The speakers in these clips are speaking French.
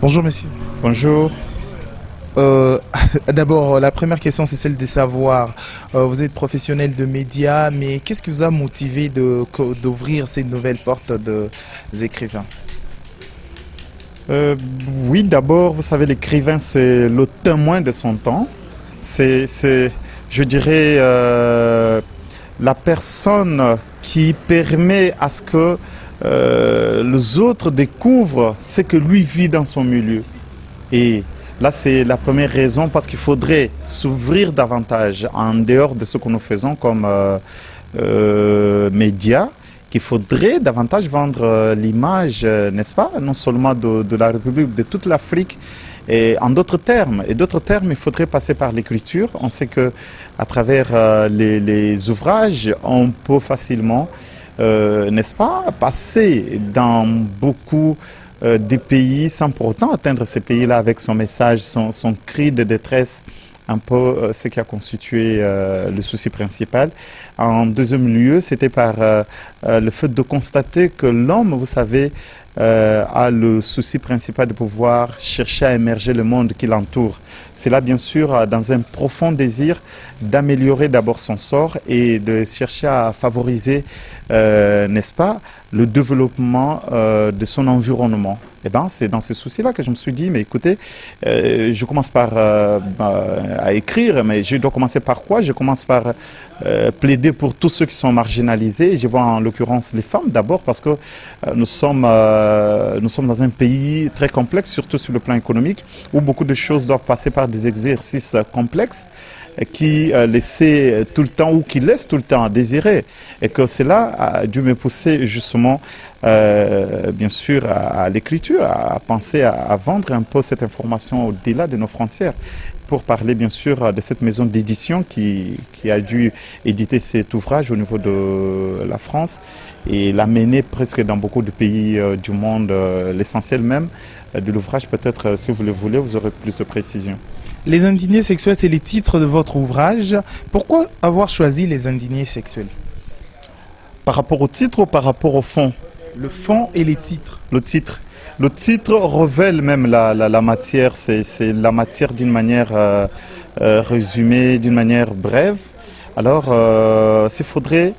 Bonjour monsieur. Bonjour. D'abord, la première question, c'est celle de savoir, vous êtes professionnel de médias, mais qu'est-ce qui vous a motivé d'ouvrir ces nouvelles portes des écrivains? Oui, d'abord, vous savez, l'écrivain, c'est le témoin de son temps. C'est je dirais, la personne qui permet à ce que les autres découvrent ce que lui vit dans son milieu. Et là, c'est la première raison, parce qu'il faudrait s'ouvrir davantage en dehors de ce que nous faisons comme médias, qu'il faudrait davantage vendre l'image, n'est-ce pas, non seulement de la République, de toute l'Afrique, et en d'autres termes. Et d'autres termes, il faudrait passer par l'écriture. On sait que à travers les ouvrages, on peut facilement, n'est-ce pas, passer dans beaucoup des pays sans pour autant atteindre ces pays-là avec son message, son cri de détresse, un peu ce qui a constitué le souci principal. En deuxième lieu, c'était par le fait de constater que l'homme, vous savez, a le souci principal de pouvoir chercher à émerger le monde qui l'entoure. C'est là, bien sûr, dans un profond désir d'améliorer d'abord son sort et de chercher à favoriser, n'est-ce pas, le développement de son environnement. Eh bien, c'est dans ces soucis-là que je me suis dit, mais écoutez, je commence par à écrire, mais je dois commencer par quoi? Je commence par plaider pour tous ceux qui sont marginalisés. Je vois en l'occurrence les femmes d'abord, parce que nous sommes dans un pays très complexe, surtout sur le plan économique, où beaucoup de choses doivent passer par des exercices complexes qui laissaient tout le temps, ou qui laissent tout le temps à désirer. Et que cela a dû me pousser justement, bien sûr, à l'écriture, à penser à vendre un peu cette information au-delà de nos frontières, pour parler bien sûr de cette maison d'édition qui a dû éditer cet ouvrage au niveau de la France et l'amener presque dans beaucoup de pays du monde, l'essentiel même de l'ouvrage. Peut-être, si vous le voulez, vous aurez plus de précision. Les indignés sexuels, c'est les titres de votre ouvrage. Pourquoi avoir choisi les indignés sexuels? Par rapport au titre ou par rapport au fond? Le fond et les titres. Le titre. Le titre révèle même la matière. C'est la matière d'une manière résumée, d'une manière brève. Alors, s'il faudrait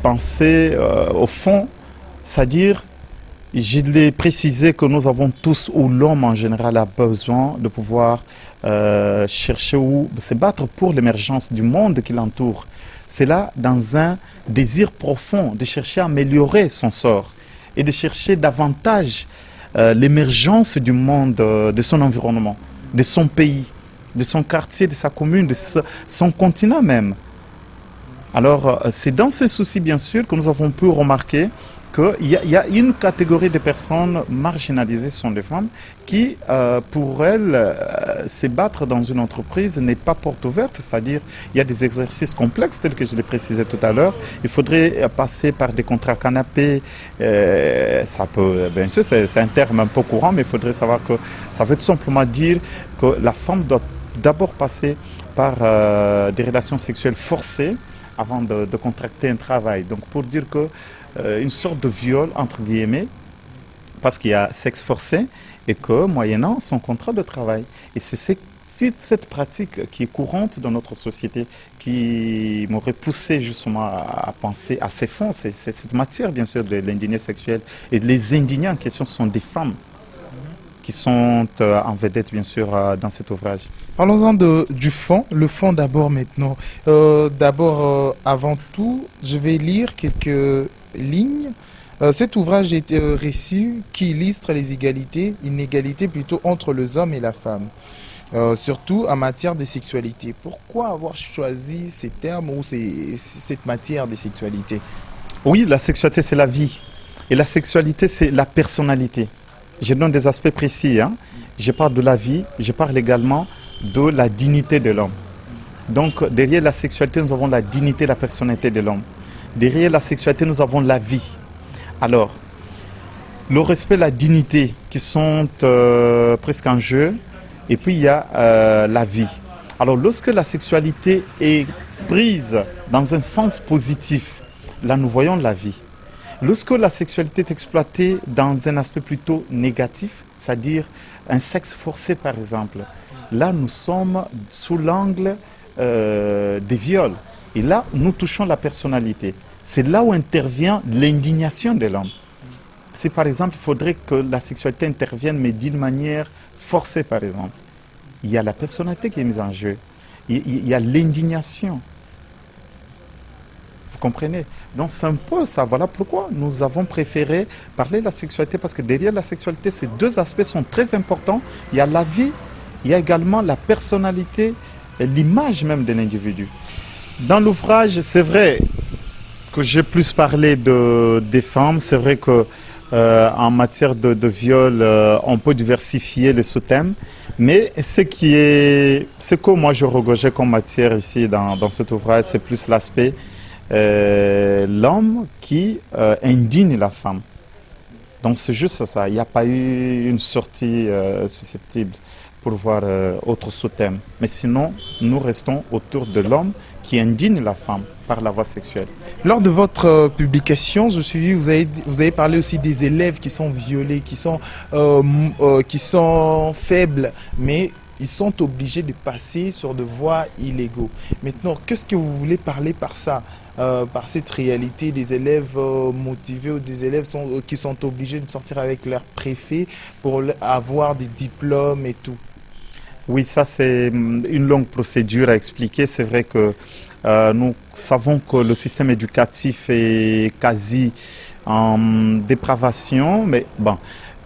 penser au fond, c'est-à-dire, je l'ai précisé que nous avons tous, ou l'homme en général a besoin de pouvoir chercher ou se battre pour l'émergence du monde qui l'entoure. C'est là dans un désir profond de chercher à améliorer son sort et de chercher davantage l'émergence du monde, de son environnement, de son pays, de son quartier, de sa commune, de son continent même. Alors, c'est dans ces soucis, bien sûr, que nous avons pu remarquer qu'il y a une catégorie de personnes marginalisées, sont les femmes, qui, pour elles, se battre dans une entreprise n'est pas porte ouverte, c'est-à-dire il y a des exercices complexes, tels que je l'ai précisé tout à l'heure. Il faudrait passer par des contrats canapés. Ça peut, bien sûr, c'est un terme un peu courant, mais il faudrait savoir que ça veut tout simplement dire que la femme doit d'abord passer par des relations sexuelles forcées avant de contracter un travail. Donc pour dire que une sorte de viol, entre guillemets, parce qu'il y a sexe forcé, et que, moyennant son contrat de travail. Et c'est cette pratique qui est courante dans notre société qui m'aurait poussé justement à penser à ces fonds, c'est cette matière, bien sûr, de l'indigné sexuel. Et les indignés en question sont des femmes qui sont en vedette, bien sûr, dans cet ouvrage. Parlons-en du fond, le fond d'abord maintenant. Avant tout, je vais lire quelques lignes. Cet ouvrage est récit qui illustre les inégalités plutôt entre les hommes et la femme, surtout en matière de sexualité. Pourquoi avoir choisi ces termes ou cette matière de sexualité? Oui, la sexualité, c'est la vie. Et la sexualité, c'est la personnalité. Je donne des aspects précis, hein. Je parle de la vie, je parle également de la dignité de l'homme. Donc, derrière la sexualité, nous avons la dignité, la personnalité de l'homme. Derrière la sexualité, nous avons la vie. Alors, le respect, la dignité qui sont presque en jeu, et puis il y a la vie. Alors, lorsque la sexualité est prise dans un sens positif, là, nous voyons la vie. Lorsque la sexualité est exploitée dans un aspect plutôt négatif, c'est-à-dire un sexe forcé par exemple, là nous sommes sous l'angle des viols. Et là, nous touchons la personnalité. C'est là où intervient l'indignation de l'homme. Si par exemple, il faudrait que la sexualité intervienne, mais d'une manière forcée par exemple, il y a la personnalité qui est mise en jeu. Il y a l'indignation. Vous comprenez? Donc c'est un peu ça. Voilà pourquoi nous avons préféré parler de la sexualité, parce que derrière la sexualité, ces deux aspects sont très importants. Il y a la vie, il y a également la personnalité, l'image même de l'individu. Dans l'ouvrage, c'est vrai que j'ai plus parlé des femmes. C'est vrai que en matière de viol, on peut diversifier les sous-thèmes. Mais ce que moi je regorgeais comme matière ici dans cet ouvrage, c'est plus l'aspect l'homme qui indigne la femme. Donc c'est juste ça. Il n'y a pas eu une sortie susceptible pour voir autre sous-thème. Mais sinon, nous restons autour de l'homme qui indigne la femme par la voie sexuelle. Lors de votre publication, je suis vu, vous avez parlé aussi des élèves qui sont violés, qui sont faibles, mais ils sont obligés de passer sur des voies illégaux. Maintenant, qu'est-ce que vous voulez parler par ça, par cette réalité des élèves motivés ou des élèves qui sont obligés de sortir avec leur préfet pour avoir des diplômes et tout? Oui, ça c'est une longue procédure à expliquer. C'est vrai que nous savons que le système éducatif est quasi en dépravation, mais bon,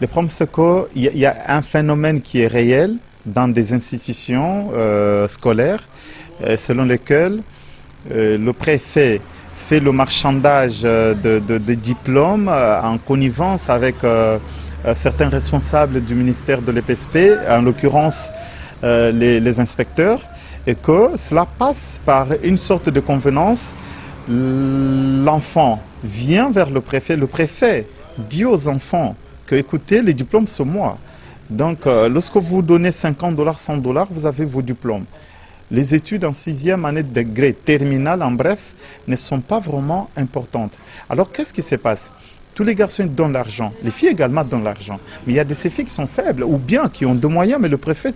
le problème c'est qu'il y a un phénomène qui est réel dans des institutions scolaires, selon lesquelles le préfet fait le marchandage de diplômes en connivence avec certains responsables du ministère de l'EPSP, en l'occurrence les inspecteurs, et que cela passe par une sorte de convenance. L'enfant vient vers le préfet dit aux enfants que, écoutez, les diplômes sont moi. Donc, lorsque vous donnez 50 $, 100 $, vous avez vos diplômes. Les études en 6e année de degré, terminale, en bref, ne sont pas vraiment importantes. Alors, qu'est-ce qui se passe? Tous les garçons donnent l'argent, les filles également donnent l'argent. Mais il y a ces filles qui sont faibles, ou bien qui ont de moyens, mais le préfet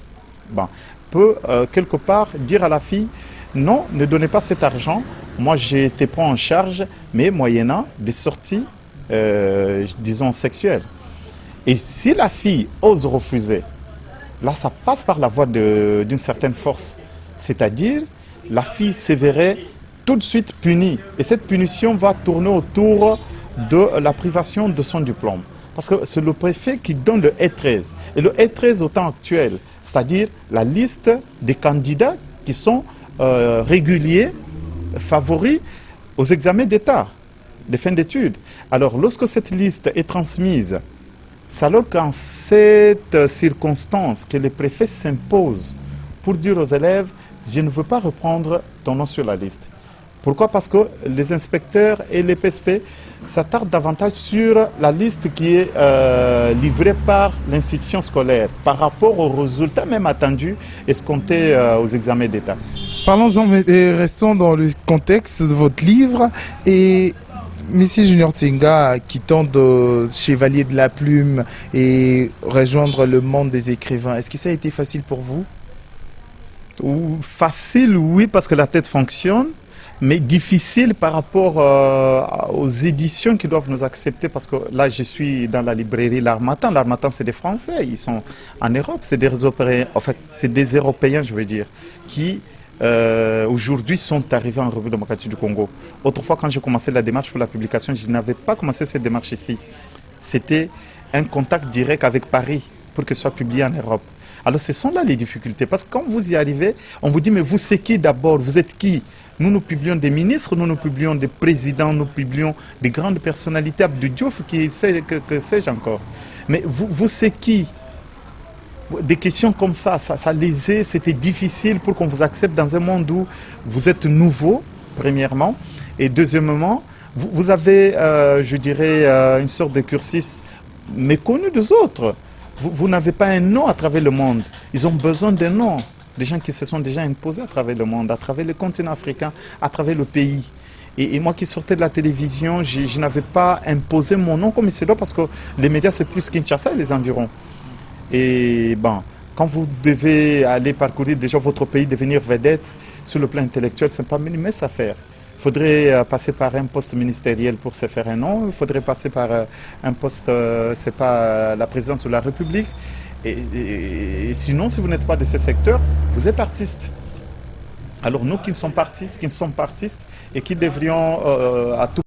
peut quelque part dire à la fille, non, ne donnez pas cet argent, moi j'ai été pris en charge, mais moyennant des sorties, disons, sexuelles. Et si la fille ose refuser, là ça passe par la voie d'une certaine force. C'est-à-dire, la fille se verrait tout de suite punie. Et cette punition va tourner autour de la privation de son diplôme. Parce que c'est le préfet qui donne le E13. Et le E13 au temps actuel, c'est-à-dire la liste des candidats qui sont réguliers, favoris aux examens d'État, des fins d'études. Alors, lorsque cette liste est transmise, c'est alors qu'en cette circonstance que le préfet s'impose pour dire aux élèves, je ne veux pas reprendre ton nom sur la liste. Pourquoi? Parce que les inspecteurs et les PSP s'attardent davantage sur la liste qui est livrée par l'institution scolaire par rapport aux résultats même attendus escomptés aux examens d'État. Parlons-en, restons dans le contexte de votre livre. Et M. Junior Tsenga, quittant de Chevalier de la Plume et rejoindre le monde des écrivains, est-ce que ça a été facile pour vous? Facile, oui, parce que la tête fonctionne. mais difficile par rapport aux éditions qui doivent nous accepter, parce que là je suis dans la librairie L'Harmattan. L'Harmattan, c'est des Français, ils sont en Europe, c'est des Européens, en fait c'est des Européens, je veux dire, qui aujourd'hui sont arrivés en République démocratique du Congo. Autrefois, quand j'ai commencé la démarche pour la publication, je n'avais pas commencé cette démarche ici. C'était un contact direct avec Paris pour que ce soit publié en Europe. Alors ce sont là les difficultés, parce que quand vous y arrivez, on vous dit mais vous c'est qui d'abord, vous êtes qui? Nous publions des ministres, nous publions des présidents, nous publions des grandes personnalités, Abdou Diouf, que sais-je encore. Mais vous c'est qui? Des questions comme ça lésait, c'était difficile pour qu'on vous accepte dans un monde où vous êtes nouveau, premièrement, et deuxièmement, vous avez, je dirais, une sorte de cursus méconnu des autres. Vous n'avez pas un nom à travers le monde. Ils ont besoin d'un nom. Des gens qui se sont déjà imposés à travers le monde, à travers le continent africain, à travers le pays. Et moi qui sortais de la télévision, je n'avais pas imposé mon nom comme il se doit, parce que les médias, c'est plus Kinshasa et les environs. Et bon, quand vous devez aller parcourir déjà votre pays, devenir vedette sur le plan intellectuel, ce n'est pas minimum à faire. Il faudrait passer par un poste ministériel pour se faire un nom. Il faudrait passer par un poste, c'est pas la présidence de la République. Et sinon, si vous n'êtes pas de ce secteur, vous êtes artiste. Alors nous qui ne sommes pas artistes, et qui devrions à tout